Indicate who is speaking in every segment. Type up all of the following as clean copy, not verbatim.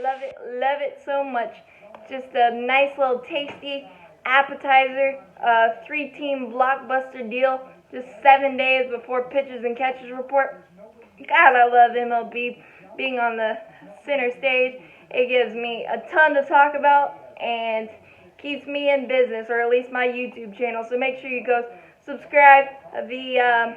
Speaker 1: love it so much. Just a nice little tasty appetizer, three-team blockbuster deal, just 7 days before pitchers and catchers report. God, I love MLB being on the center stage. It gives me a ton to talk about and keeps me in business, or at least my YouTube channel. So make sure you go subscribe. The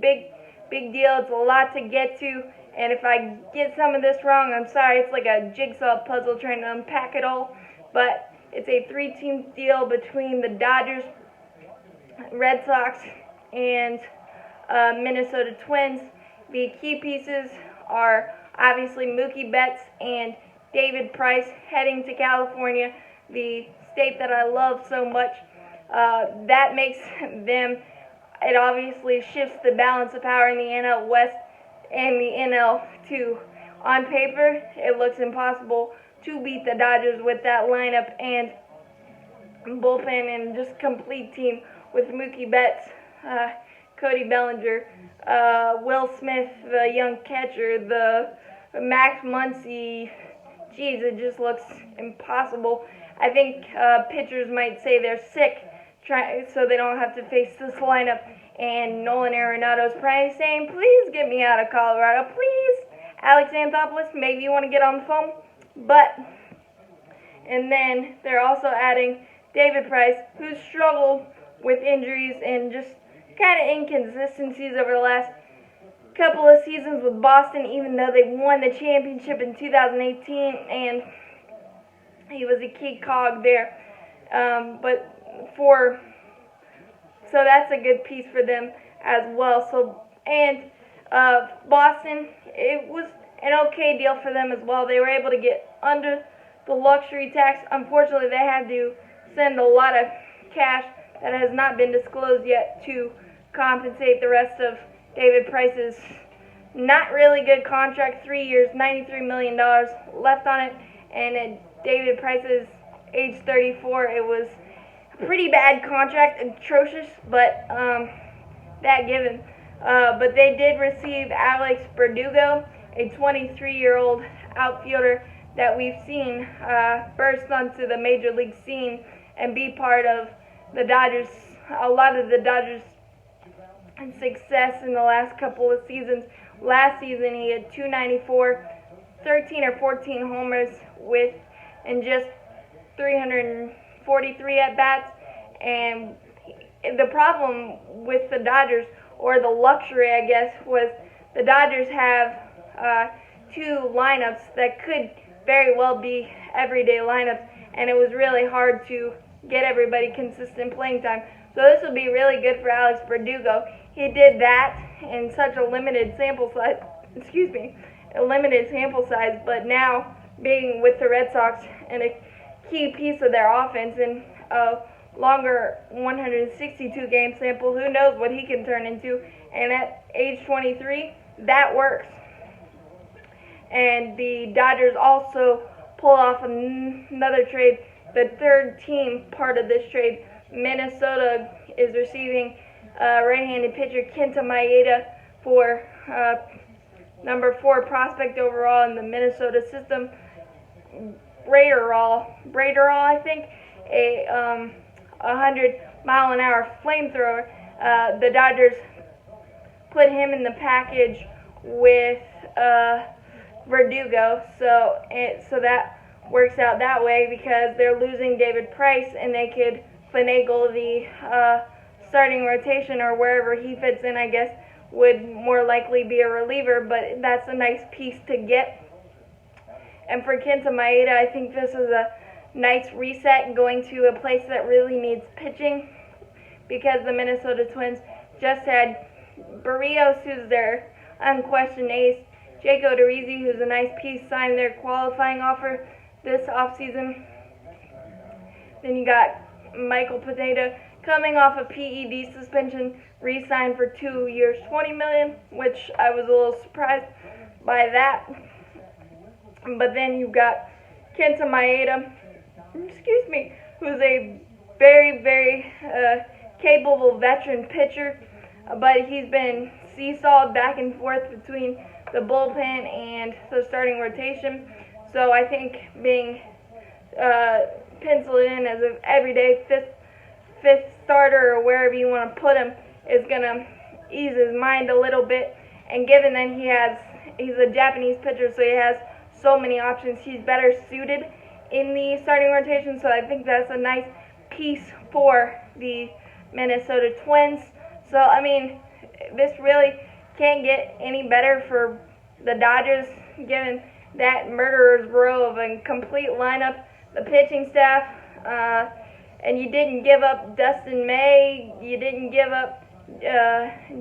Speaker 1: big deal. It's a lot to get to, and if I get some of this wrong, I'm sorry. It's like a jigsaw puzzle trying to unpack it all. But it's a three-team deal between the Dodgers, Red Sox, and Minnesota Twins. The key pieces are obviously Mookie Betts and David Price heading to California, the state that I love so much. That makes them, it obviously shifts the balance of power in the NL West and the NL to, on paper, it looks impossible to beat the Dodgers with that lineup and bullpen and just complete team with Mookie Betts, Cody Bellinger, Will Smith, the young catcher, the Max Muncy. Geez, it just looks impossible. I think pitchers might say they're sick, so they don't have to face this lineup. And Nolan Arenado's probably saying, "Please get me out of Colorado, please." Alex Anthopoulos, maybe you want to get on the phone, and then they're also adding David Price, who's struggled with injuries and just kind of inconsistencies over the last couple of seasons with Boston, even though they won the championship in 2018, and he was a key cog there. So that's a good piece for them as well. Boston, it was an okay deal for them as well. They were able to get under the luxury tax. Unfortunately, they had to send a lot of cash that has not been disclosed yet to compensate the rest of David Price's not really good contract, 3 years, $93 million left on it, and at David Price's age 34, it was a pretty bad contract, atrocious, but that given. But they did receive Alex Verdugo, a 23-year-old outfielder that we've seen burst onto the major league scene and be part of the Dodgers, a lot of the Dodgers' success in the last couple of seasons. Last season he had 294, 13 or 14 homers and just 343 at-bats. And the problem with the Dodgers, or the luxury I guess, was the Dodgers have two lineups that could very well be everyday lineups, and it was really hard to get everybody consistent playing time. So this will be really good for Alex Verdugo. He did that in such a limited sample size, but now being with the Red Sox and a key piece of their offense in a longer 162 game sample, who knows what he can turn into, and at age 23, that works. And the Dodgers also pulled off another trade, the third team part of this trade. Minnesota is receiving right-handed pitcher Kenta Maeda for number 4 prospect overall in the Minnesota system. Braderall, I think, a 100-mile-an-hour flamethrower. The Dodgers put him in the package with Verdugo, so that works out that way because they're losing David Price, and they could finagle the starting rotation, or wherever he fits in, I guess, would more likely be a reliever, but that's a nice piece to get. And for Kenta Maeda, I think this is a nice reset going to a place that really needs pitching, because the Minnesota Twins just had Barrios, who's their unquestioned ace, Jake Odorizzi, who's a nice piece, signed their qualifying offer this offseason. Then you got Michael Pineda coming off a PED suspension, re-signed for 2 years, $20 million, which I was a little surprised by that. But then you've got Kenta Maeda, who's a very, very capable veteran pitcher, but he's been seesawed back and forth between the bullpen and the starting rotation. So I think being penciled in as an everyday fifth starter or wherever you want to put him is gonna ease his mind a little bit. And given that he's a Japanese pitcher, so he has so many options, he's better suited in the starting rotation. So I think that's a nice piece for the Minnesota Twins. So I mean, this really can't get any better for the Dodgers, given that murderer's row of a complete lineup, the pitching staff, and you didn't give up Dustin May, you didn't give up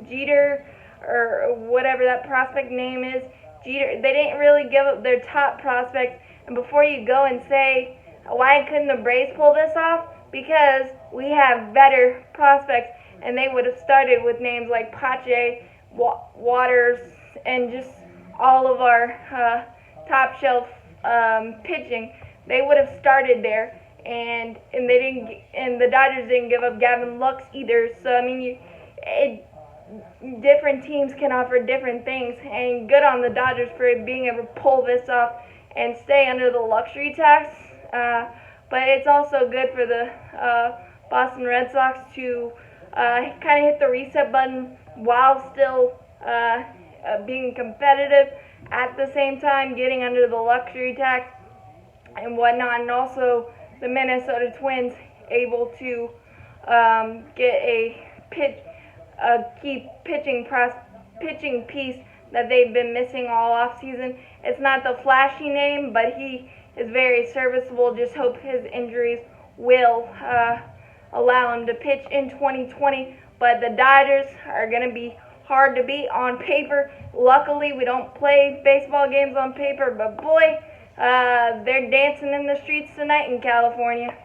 Speaker 1: Jeter, or whatever that prospect name is. Jeter, they didn't really give up their top prospects. And before you go and say, why couldn't the Braves pull this off? Because we have better prospects, and they would have started with names like Pache, Waters, and just all of our top shelf pitching. They would have started there, and they didn't, and the Dodgers didn't give up Gavin Lux either. So I mean, different teams can offer different things, and good on the Dodgers for being able to pull this off and stay under the luxury tax. But it's also good for the Boston Red Sox to kind of hit the reset button while still being competitive, at the same time getting under the luxury tax and whatnot. And also the Minnesota Twins able to get a key pitching piece that they've been missing all off season. It's not the flashy name, but he is very serviceable. Just hope his injuries will allow him to pitch in 2020. But the Dodgers are going to be hard to beat on paper. Luckily, we don't play baseball games on paper, but boy, they're dancing in the streets tonight in California.